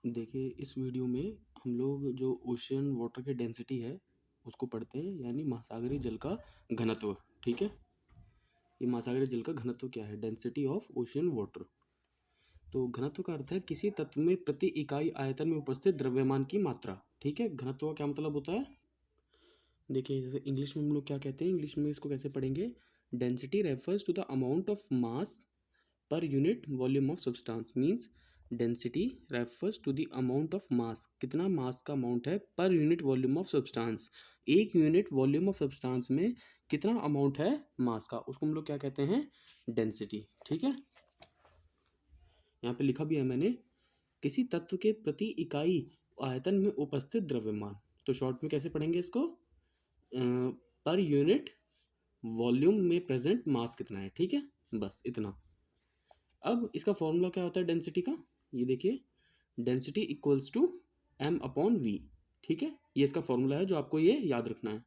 देखिए, इस वीडियो में हम लोग जो ओशियन वाटर की डेंसिटी है उसको पढ़ते हैं, यानी महासागरीय जल का घनत्व। ठीक है, ये महासागरीय जल का घनत्व क्या है? Density of ocean water. तो घनत्व का अर्थ है किसी तत्व में प्रति इकाई आयतन में उपस्थित द्रव्यमान की मात्रा। ठीक है, घनत्व का क्या मतलब होता है? देखिए, जैसे इंग्लिश में हम लोग क्या कहते हैं, इंग्लिश में इसको कैसे पढ़ेंगे? Density refers to the amount of mass per unit volume of substance. Means density refers to the amount of mass, कितना मास का अमाउंट है per unit volume of substance. एक यूनिट वॉल्यूम ऑफ सब्सटेंस में कितना amount है मास का, उसको हम लोग क्या कहते हैं? डेंसिटी। ठीक है, यहाँ पे लिखा भी है मैंने, किसी तत्व के प्रति इकाई आयतन में उपस्थित द्रव्यमान। तो शॉर्ट में कैसे पढ़ेंगे इसको? पर यूनिट वॉल्यूम में प्रेजेंट मास कितना है। ठीक है, बस इतना। अब इसका फॉर्मूला क्या होता है डेंसिटी का? ये देखिए, density equals to M upon V. ठीक है, ये इसका फॉर्मूला है जो आपको ये याद रखना है।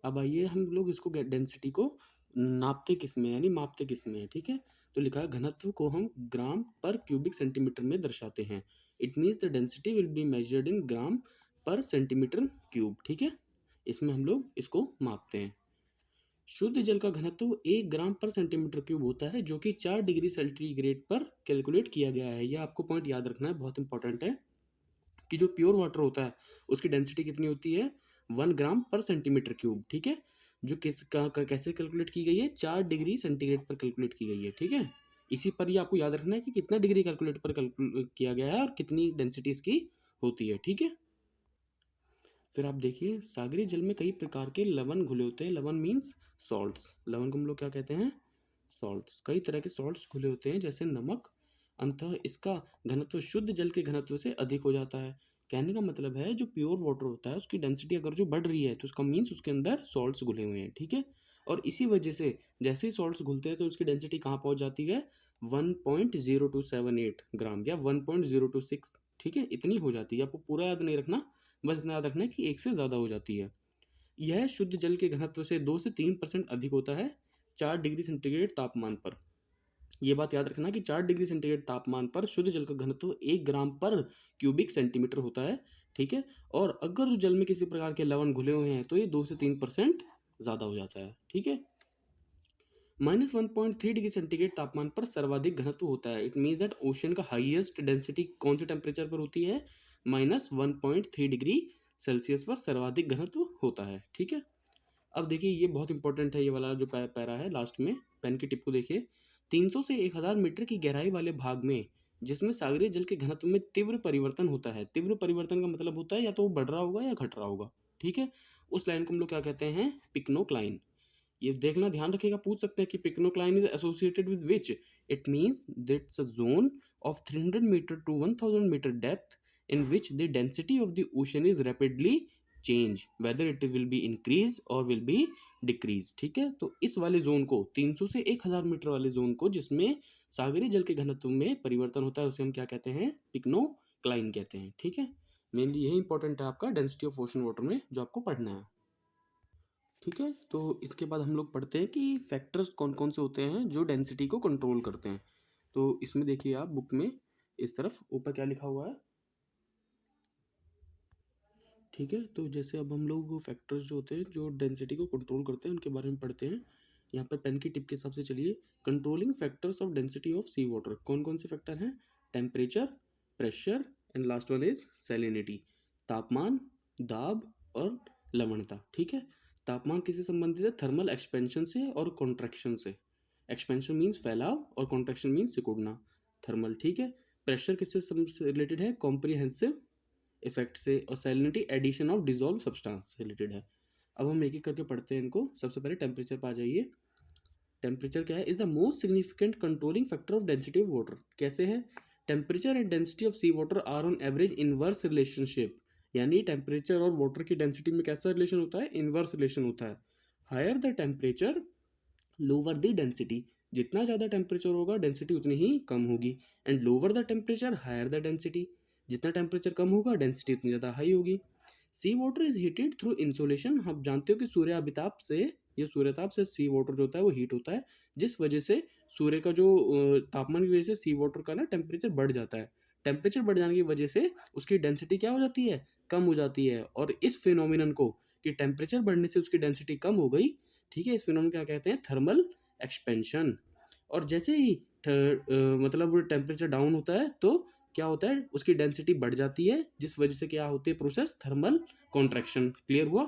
अब आइए हम लोग इसको डेंसिटी को नापते किस में, यानी मापते किस में है। ठीक है, तो लिखा है घनत्व को हम ग्राम पर क्यूबिक सेंटीमीटर में दर्शाते हैं। It means the density will be measured in gram per centimetre cube. ठीक है, इसमें हम लोग इसको मापते हैं। शुद्ध जल का घनत्व 1 ग्राम पर सेंटीमीटर क्यूब होता है, जो कि 4 डिग्री सेंटीग्रेड पर कैलकुलेट किया गया है। यह आपको पॉइंट याद रखना है, बहुत इंपॉर्टेंट है कि जो प्योर वाटर होता है उसकी डेंसिटी कितनी होती है? 1 ग्राम पर सेंटीमीटर क्यूब। ठीक है, जो कैसे कैलकुलेट की गई है? 4 डिग्री सेंटीग्रेड पर कैलकुलेट की गई है। ठीक है, इसी पर ही आपको याद रखना है कि कितना डिग्री कैलकुलेट पर कैलकुलेट किया गया है और कितनी डेंसिटी इसकी होती है। ठीक है, फिर आप देखिए, सागरीय जल में कई प्रकार के लवण घुले होते हैं। लवण मीन्स सॉल्ट्स। लवण को हम लोग क्या कहते हैं? सॉल्ट्स। कई तरह के सॉल्ट्स घुले होते हैं जैसे नमक। अंततः इसका घनत्व शुद्ध जल के घनत्व से अधिक हो जाता है। कहने का मतलब है, जो प्योर वाटर होता है उसकी डेंसिटी अगर जो बढ़ रही है तो उसका मीन्स उसके अंदर सॉल्ट्स घुले हुए हैं। ठीक है, और इसी वजह से जैसे ही सॉल्ट्स घुलते हैं तो उसकी डेंसिटी कहाँ पहुंच जाती है? 1.0278 ग्राम या 1.026। ठीक है, इतनी हो जाती है। आपको पूरा याद नहीं रखना, बस इतना याद रखना है कि एक से ज़्यादा हो जाती है। यह शुद्ध जल के घनत्व से 2 से 3% अधिक होता है 4 डिग्री सेंटीग्रेड तापमान पर। यह बात याद रखना कि 4 डिग्री सेंटीग्रेड तापमान पर शुद्ध जल का घनत्व 1 ग्राम पर क्यूबिक सेंटीमीटर होता है। ठीक है, और अगर जो जल में किसी प्रकार के लवण घुले हुए हैं तो ये 2 से 3% ज़्यादा हो जाता है। ठीक है, -1.3 डिग्री सेंटीग्रेड तापमान पर सर्वाधिक घनत्व होता है। इट मीन्स दैट ओशन का हाईएस्ट डेंसिटी कौन से टेम्परेचर पर होती है? -1.3 डिग्री सेल्सियस पर सर्वाधिक घनत्व होता है। ठीक है, अब देखिए, ये बहुत इंपॉर्टेंट है, ये वाला जो पैरा है लास्ट में, पेन की टिप को देखिए। 300 से 1000 मीटर की गहराई वाले भाग में, जिसमें सागरीय जल के घनत्व में तीव्र परिवर्तन होता है। तीव्र परिवर्तन का मतलब होता है या तो वो बढ़ रहा होगा या घट रहा होगा। ठीक है, उस लाइन को हम लोग क्या कहते हैं? पिक्नोक्लाइन। ये देखना, ध्यान रखिएगा, पूछ सकते हैं कि pycnocline is associated with which. It means that's a zone of 300 metre to 1000 metre depth in which the density of the ocean is rapidly change whether it will be increase or will be decrease। ठीक है, तो इस वाले zone को, 300 से 1000 metre वाले zone को, जिसमें सागरीय जल के घनत्व में परिवर्तन होता है, उसे हम क्या कहते हैं? पिक्नोक्लाइन कहते हैं। ठीक है, मेनली यही इंपॉर्टेंट है आपका डेंसिटी ऑफ ओशन वाटर में जो आपको पढ़ना है। ठीक है, तो इसके बाद हम लोग पढ़ते हैं कि फैक्टर्स कौन कौन से होते हैं जो डेंसिटी को कंट्रोल करते हैं। तो इसमें देखिए, आप बुक में इस तरफ ऊपर क्या लिखा हुआ है। ठीक है, तो जैसे अब हम लोग फैक्टर्स जो होते हैं जो डेंसिटी को कंट्रोल करते हैं उनके बारे में पढ़ते हैं। यहाँ पर पेन की टिप के हिसाब से चलिए, controlling factors of density of sea water. कौन कौन से फैक्टर हैं? Temperature, pressure and last one is salinity. तापमान, दाब और लवणता। ठीक है, तापमान किससे संबंधित है? थर्मल एक्सपेंशन से और कॉन्ट्रैक्शन से। एक्सपेंशन मीन्स फैलाव और कॉन्ट्रैक्शन मीन्स सिकुड़ना। थर्मल। ठीक है, प्रेशर किससे रिलेटेड है? कॉम्प्रिहेंसिव इफेक्ट से, और salinity addition of dissolve substance से रिलेटेड है। अब हम एक एक करके पढ़ते हैं इनको। सबसे पहले टेम्परेचर पर आ जाइए। टेम्परेचर क्या है? Is the most significant controlling factor of density of water. कैसे है? Temperature and density of sea water are on average inverse relationship. यानी टेम्परेचर और वाटर की डेंसिटी में कैसा रिलेशन होता है? इनवर्स रिलेशन होता है। Higher the temperature lower the density. जितना ज़्यादा टेम्परेचर होगा डेंसिटी उतनी ही कम होगी। And lower the temperature higher the density. जितना टेम्परेचर कम होगा डेंसिटी उतनी ज़्यादा हाई होगी। Sea water is heated through insolation. आप जानते हो कि सूर्याभिताप से, या सूर्यताप से सी वाटर जो होता है वो हीट होता है, जिस वजह से सूर्य का जो तापमान की वजह से सी वाटर का ना टेम्परेचर बढ़ जाता है। टेम्परेचर बढ़ जाने की वजह से उसकी डेंसिटी क्या हो जाती है, कम हो जाती है। और इस फिनोमिनन को, कि टेम्परेचर बढ़ने से उसकी डेंसिटी कम हो गई, ठीक है, इस फिनोमिनन क्या कहते हैं, थर्मल एक्सपेंशन। और जैसे ही मतलब टेम्परेचर डाउन होता है तो क्या होता है, उसकी डेंसिटी बढ़ जाती है, जिस वजह से क्या होती है प्रोसेस, थर्मल कॉन्ट्रैक्शन। क्लियर हुआ?